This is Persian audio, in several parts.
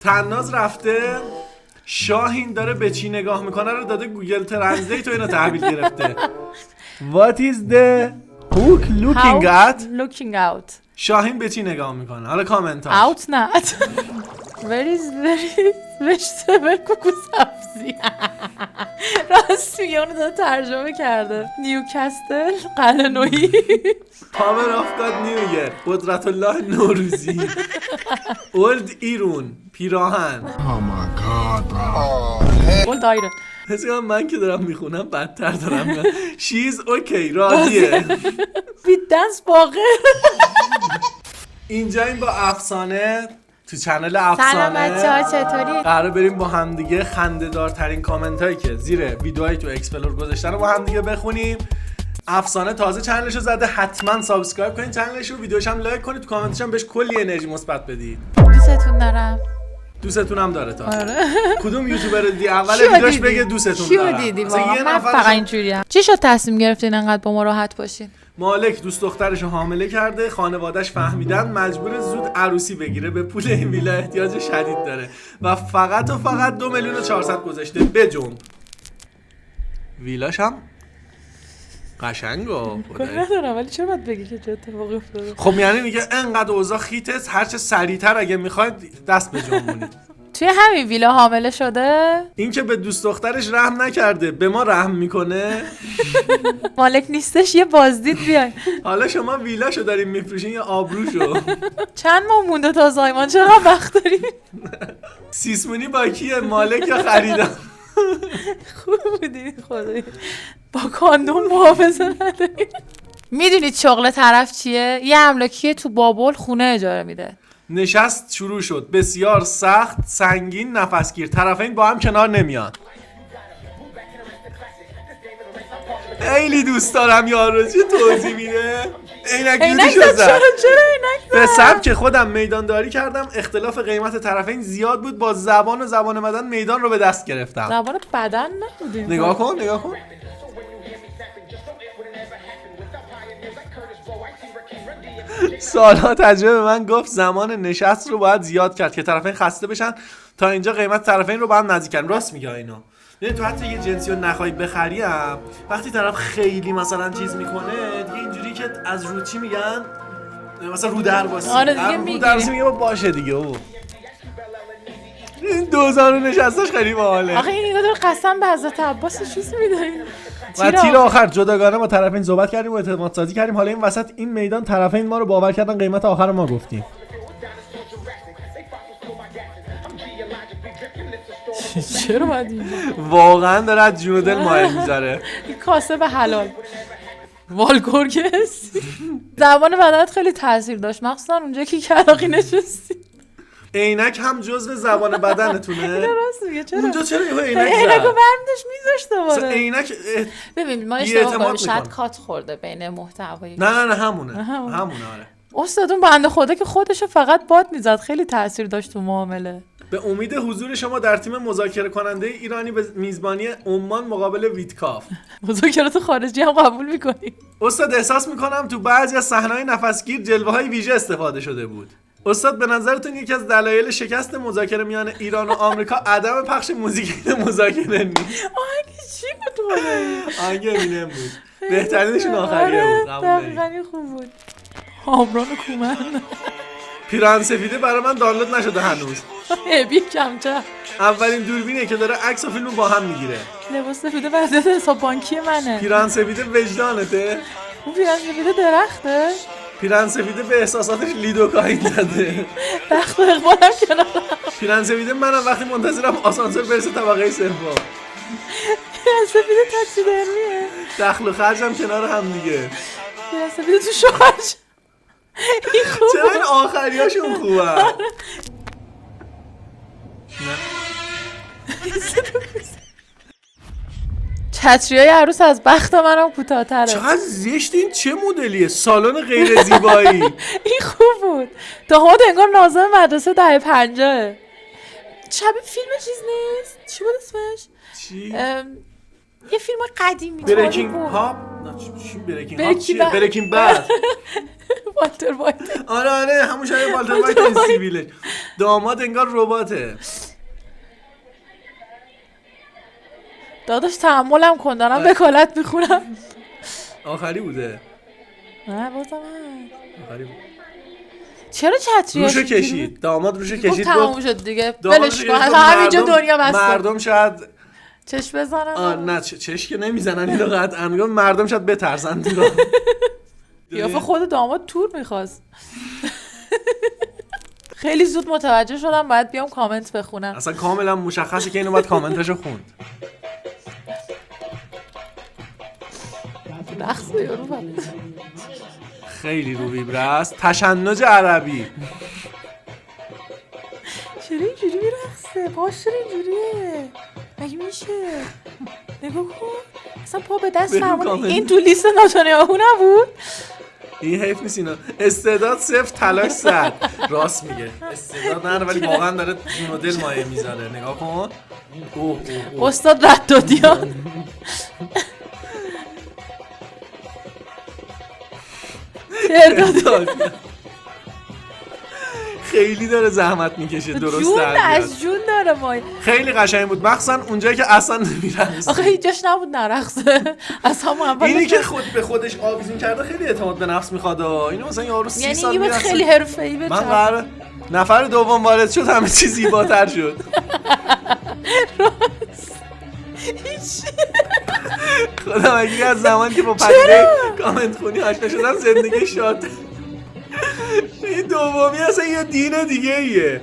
تناز رفته شاهین داره به چی نگاه میکنه رو داده گوگل ترنسلیت و اینو تحویل گرفته. What is the hook looking at? Looking out. شاهین به چی نگاه میکنه؟ حالا کامنتاش. Out not. Where is vegetable کوکو سبزی. راست میگه اونو داده ترجمه کرده. نیوکستل قلعه‌نویی. Power of God New Year قدرت الله نوروزی. Old ایرون پیراهن. Oh my god, bro. Old iron. حسیقا من که دارم میخونم بدتر دارم میگم. She's okay راضیه. بیت دنس باقر. اینجا این با افسانه تو چنل سلام افسانه بچه‌ها چطوری؟ قرار بریم با همدیگه خنده‌دارترین کامنت هایی که زیر ویدیوهایی تو اکسپلور گذاشتن رو با همدیگه بخونیم. افسانه تازه چنلشو زده، حتما سابسکرایب کنید چنلشو، ویدیوش هم لایک کنید، تو کامنتش هم بهش کلی انرژی مثبت بدید. دوستتون دارم. دوستتون داره تا آره. کدوم یوتیوبر دیدی اول ویدیوش بگه دوستتون دارم؟ کیو دیدی؟ مثلا یه من نفر فقط اینجوریه. چی شد تصمیم گرفتین انقدر با ما راحت باشین؟ مالک دوست دخترشو حامله کرده، خانواده‌اش فهمیدن مجبور زود عروسی بگیره، به پول این ویلا احتیاج شدید داره و فقط 2,400,000 گذاشته بجنب. ویلاش هم قشنگه. کاری ندارم ولی چرا باید بگی که چه اتفاقی افتاده؟ خب یعنی میگه انقدر اوضاع خیته، هرچه سریعتر اگه میخواید دست بجنبونید. توی همین ویلا حامله شده؟ این که به دوست دخترش رحم نکرده به ما رحم میکنه. مالک نیستش یه بازدید بیاین. حالا شما ویلاشو دارین میفروشین یا آبروشو؟ چند ماه مونده تا زایمان، چقدر وقت داریم؟ سیسمونی با کیه، مالک یا خریدن؟ خوب بودی خدایی. با کاندوم محافظه نداریم. میدونید شغل طرف چیه؟ یه املاکیه تو بابل خونه اجاره میده. نشست شروع شد، بسیار سخت، سنگین، نفسگیر، طرفین با هم کنار نمیان. خیلی دوست دارم یارو چه توضیح میده. عینک دودیشو زد. چرا عینک به سبک خودم میدانداری کردم، اختلاف قیمت طرفین زیاد بود، با زبان و زبان بدن میدان رو به دست گرفتم. زبان بدن نبودیم. نگاه کن. سالها تجربه به من گفت زمان نشست رو باید زیاد کرد که طرفین خسته بشن تا اینجا قیمت طرفین رو با هم نزدیک کنن. راست میگه اینو. یعنی تو حتی یه جنسی رو نخوای بخریم، وقتی طرف خیلی مثلا چیز میکنه دیگه اینجوری که از رو چی میگن مثلا رو درواسی. آره دیگه میگیری. رو درواسی میگه باشه دیگه. او این 2000 نشستش خیلی باحاله. آخه این نگاه داره قسم به حضرت عباس چیز میده. و تیر آخر جداگانه با طرفین صحبت کردیم و اعتماد سازی کردیم. حالا این وسط این میدان طرفین ما رو باور کردن، قیمت آخر ما گفتیم. چرا باید اینجا؟ واقعا داره از جون و دل مایل میذاره. این کاسه به حلال. والگورگس. زبان بدنت خیلی تاثیر داشت، مخصوصا اونجا که کلاغی نشستی. عینک هم جزء زبان بدنتونه؟ راست میگه. چرا اونجا چرا یهو عینک زد؟ عینکو برمی‌داشت میذاشت دوباره. عینک ببین ما بی‌اعتماد اشتباه کردیم، شاید می‌کنه. کات خورده بین محتوایی. نه همونه آره. استاد اون بنده خدا که خودشو فقط باد میزد خیلی تاثیر داشت تو معامله. به امید حضور شما در تیم مذاکره کننده ایرانی به میزبانی عمان مقابل ویتکاف. مذاکرات خارجی هم قبول می‌کنی؟ استاد احساس میکنم تو بعضی از صحنه‌های نفسگیر جلوه‌های ویژه استفاده شده بود. استاد به نظرتون یکی از دلایل شکست مذاکره میان ایران و آمریکا عدم پخش موزیک مذاکره نیست؟ آهنگ چی بود والا؟ آهنگ امینم بود. بهترینشون آخریه بود. دقیقاً خوب بود. آمران کومن. پیراهن سفیده برای من دانلود نشده هنوز. ابی کمچه. اولین دوربینه که داره عکس و فیلمو با هم میگیره. لباس سفیده وضعیت حساب بانکی منه. پیراهن سفیده وجدانته؟ اون پیراهن سفیده درخته؟ پیراهن سفیده به احساساتش لیدوکاین زده. بخت و اقبالم کنار. پیراهن سفیده منم وقتی منتظرم آسانسور برسه طبقه سوم. پیراهن سفیده تاکسی درمیه. دخل و خرجم کنار هم دیگه. پیراهن سفیده تو شوهرش. این خوب. چرا این آخریاشون خوبه؟ چتریای عروس از بخت منم کوتاه‌تره. چقدر زشت. این چه مدلیه؟ سالن غیر زیبایی. این خوب بود. تا خود انگار ناظم مدرسه دهه 50. شبیه فیلم چیز نیست؟ چی بود اسمش؟ چی؟ یه فیلم قدیمی. بریکینگ پاپ؟ چی بریکینگ بریکینگ هات چیه؟ بد. بریکینگ بد. والتر وایت. آره همون شبیه والتر وایت این سیبیلش. داماد انگار رباته. داداش تحملم کن دارم وکالت میخونم. آخری بوده. نه بازم آخری بود. چرا چتریاش روشو کشید. داماد روشو کشید کشید. تموم شد دیگه. داماد ولش روشو کن کشید. همینجا دنیا بسته. مردم شاید چش بزنن. نه چش که نمیزنن اینو قطعا میگم مردم شاید بترسن تو راه. قیافه خود داماد تور میخواست. خیلی زود متوجه شدم باید بیام کامنت بخونم. اصلا کاملا مشخصه که اینو باید کامنتاشو خوند. رقص یارو خیلی رو ویبره است. تشنج عربی. چرا اینجوری میرقصه؟ پاش چرا اینجوریه؟ مگه میشه؟ نگاه کن اصلا پا به دست بگو فرمونه. کامنت. این تو لیست ناتانیاهو نبود؟ این حیف نیست اینا. استعداد صفر تلاش صد. راست میگه. استعداد نداره ولی واقعا داره جون و دل مایه میذاره. نگاه کن. اوه اوه اوه. استاد ردادیان. ترداد خیلی داره زحمت میکشه درست جون در بیاد. از جون داره مایه. خیلی قشنگ بود مخصوصا اونجایی که اصلا نمیرقص. آخه هیچ نبود نرقصه. از همون اول اینی که خود به خودش آویزون کرده خیلی اعتماد به نفس میخواد. اینو مثلا یارو 30 یعنی سال این بود میرقصه. خیلی حرفه‌ای من بچم. قرار نفر دوم وارد شد همه چیز زیباتر شد. خدا مگه از زمانی که با پدیده کامنت خونی آشنا شدم زندگی شاد. این دومی اصلا یه دین دیگه ایه.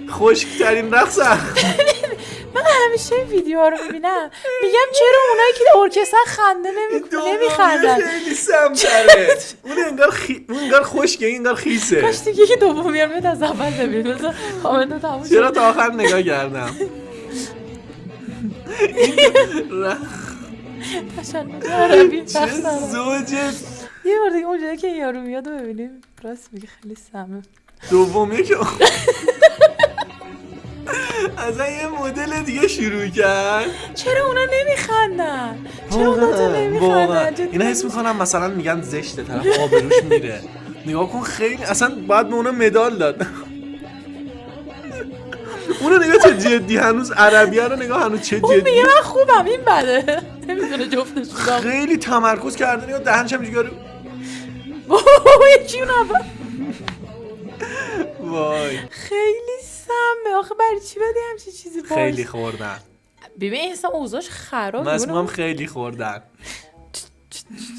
خشکترین رقص. من همیشه این ویدیوها رو میبینم میگم چرا اونایی که ارکستر خنده نمیخندن. خیلی سمتره. اون انگار خشکه این انگار خیسه. کاش دیگه که دومی رو میاد از اول ببین. بذار کامنت تموم شد. چرا تا آخر نگاه کردم. تشنج عربی چه زوج یه بار دیگه اونجایی که یارو میاد رو ببینیم. راست میگه خیلی سمه. دومی که اصلا یه مدل دیگه شروع کرد. چرا اونا نمیخندن؟ چرا اونا تو نمیخندن؟ اینا حس میکنم مثلا میگن زشته طرف آبروش میره. نگاه کن خیلی اصلا باید به اونا مدال داد. اونو نگاه چه جدی هنوز عربیه رو نگاه هنوز چه اون جدی. میگه من خوبم این بده. نمیدونه جفتش بودم. خیلی تمرکز کرده نگاه دهنش هم جگاره. یکی اون اول وای خیلی سمه. آخه برای چی بده همچین چیزی باش؟ خیلی خوردن. ببین این اصلا اوضاعش خرابه. مسموم خیلی خوردن.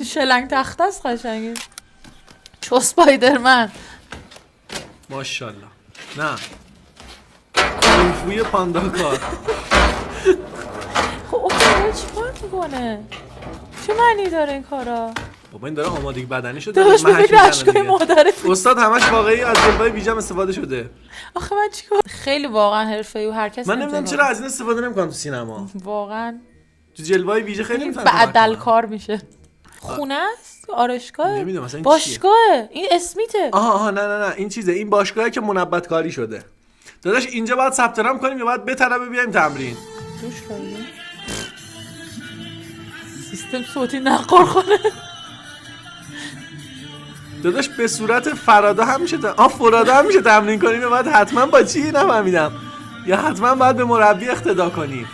شلنگ تخته است قشنگه. چو اسپایدرمن. ماشاءالله. نه کنفوی پانداکار. خب اون کاره چی کار میکنه؟ چه معنی داره این کارا؟ بابا این داره آمادگی بدنی شده. داشت به محک فکر میزنه اشکای دیگه. مادره. استاد همش واقعی از جلوه ویژم استفاده شده. آخه من چیکار؟ خیلی واقعا حرفه‌ای و هر کسی من نمیدونم چرا از این استفاده نمیکنم تو سینما. واقعا تو جلوه ویژه خیلی میتونن بعدل کار میشه. خونه است؟ آرایشگاه؟ نمیدونم مثلا این باشگاهه. این اسمیته. آها نه این چیزه. این باشگاهی که منبت کاری شده. داداش اینجا باید ثبت نام کنیم یا باید به طلبه بیایم تمرین. دوش کنیم. سیستم صوتی نقار کنه. داداش به صورت فرادا هم میشه فرادا هم میشه تمرین کنیم یا باید حتما با چی نفهمیدم یا حتما باید به مربی اقتدا کنیم.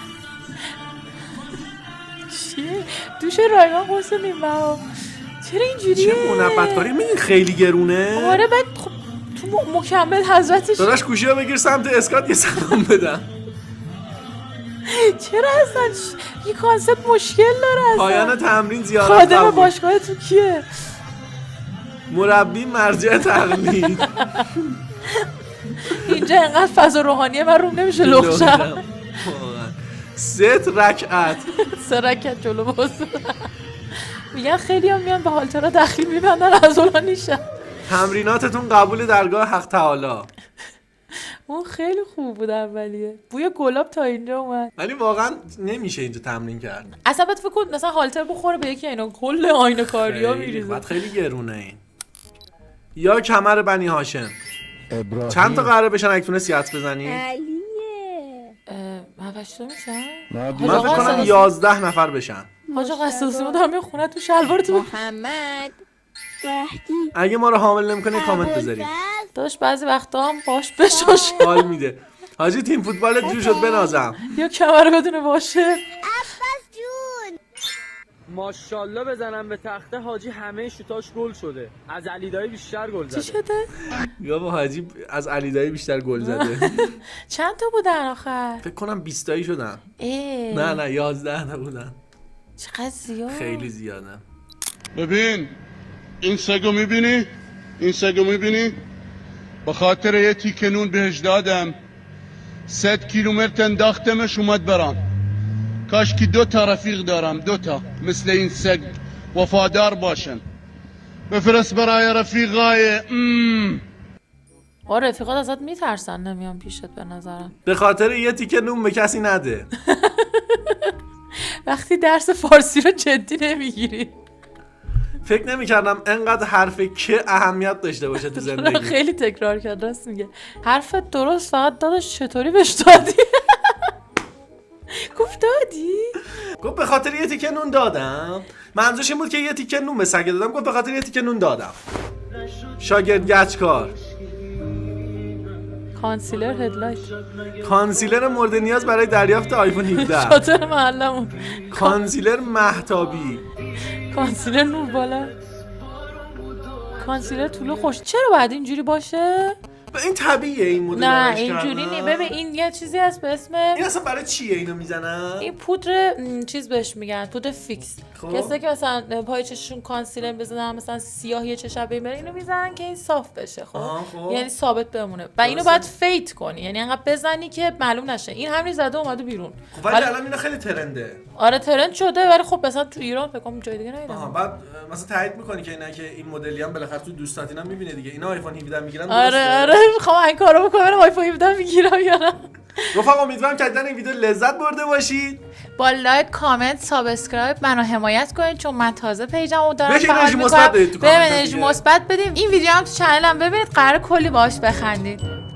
چیه؟ دوش رایگان قرص نیمه چرا اینجوریه؟ چه منبت کاری میگین خیلی گرونه؟ آره بعد خب تو مکمل حضرتش داداش گوشی رو بگیر سمت اسکات یه سلام بدم. چرا اصلا این کانسپت مشکل داره اصلا. پایان تمرین زیارت خادم قبول. باشگاه تو کیه؟ مربی مرجع تقلید. اینجا انقدر فضا روحانیه من روم نمیشه لخشم. واقعا. ست رکعت. سرکت جلو باز. میگن خیلی هم میان به هالترها دخیل میبندن از اونا نیشن. تمریناتتون قبول درگاه حق تعالی. اون خیلی خوب بود اولیه. بوی گلاب تا اینجا اومد. ولی واقعا نمیشه اینجا تمرین کرد. اصلا باید فکر کن مثلا هالتر بخوره به یکی اینا کل آینه کاریا میریزه. بعد خیلی گرونه این. یا کمر بنی هاشم. ابراهیم چند تا قراره بشن اگه تونستی حدس بزنی؟ علیه. هفتم میشن؟ نادی من فکر کنم 11 نفر بشن. آجا قصاصی دارم یه خونه تو شلوارتون. محمد اگه ما رو حامل نمیکنه کامنت بذارید. داشت بعضی وقتا هم باش بشاش حال میده. حاجی تیم فوتبالت جور شد بنازم. یا کمر بدونه باشه. ماشاءالله بزنم به تخته حاجی همه شوتاش گل شده. از علیدایی بیشتر گل چی زده. شده؟ یا با حاجی از علی دایی بیشتر گل زده. چند تا بودن آخر؟ فکر کنم 20 تایی شدن. اه. نه 11 تا بودن. چقدر زیاد. خیلی زیاده. ببین این سگو میبینی؟ این سگو میبینی؟ به خاطر یه تیکه نون بهش دادم 100 کیلومتر انداختمش اومد برام. کاش که 2 تا رفیق دارم، 2 تا مثل این سگ وفادار باشن. بفرست برای رفیقای رفیقات ازت میترسن نمیان پیشت به نظرم. به خاطر یه تیکه نون به کسی نده. وقتی درس فارسی رو جدی نمیگیری. فکر نمی‌کردم انقدر حرف که اهمیت داشته باشه تو زندگی. خیلی تکرار کرد راست میگه. حرفت درست، فقط داداش چطوری بهش دادی؟ گفت دادی؟ گفت به خاطر یه تیکه نون دادم. منظورش این بود که یه تیکه نون به سگه دادم. گفت به خاطر یه تیکه نون دادم. شاگرد گچکار. کانسیلر هدلایت. کانسیلر مورد نیاز برای دریافت آیفون 17. شاطر محلمون. کانسیلر مهتابی. کانسیلر نور بالا. کانسیلر طول خوش. چرا باید اینجوری باشه؟ این طبیعیه این مدل. نه اینجوری نی. ببین این یه چیزی هست به اسم این اصلا برای چیه اینو میزنن؟ این پودر چیز بهش میگن، پودر فیکس. خب. کسایی که مثلا پای چششون کانسیلر بزنن، مثلا سیاهی چشم ببینن، اینو میزنن که این صاف بشه. خب خب. یعنی ثابت بمونه و اینو باید فیت کنی، یعنی انقدر بزنی که معلوم نشه. این همین زده اومده بیرون. خب ولی الان اینا خیلی ترنده. آره ترند شده، ولی خب مثلا تو ایران فکر کنم جای دیگه ندیدم. بعد مثلا تایید میکنی که اینا که این مدلی هم بالاخره تو دوستات اینا میبینه دیگه. اینا آیفون 17 میگیرن. آره میخوام این کارو بکنم، برم آیفون 17 میگیرم یا نه. رفقا امیدوارم که از این ویدیو لذت برده باشید. با لایک، کامنت، سابسکرایب منو حمایت کنید چون من تازه پیجمو دارم بهش فعال انرژی می‌کنم. مثبت بدید تو بهم کامنت انرژی دیگه. مثبت بدیم. این ویدیو هم تو چنلم ببینید، قرار کلی باهاش بخندید.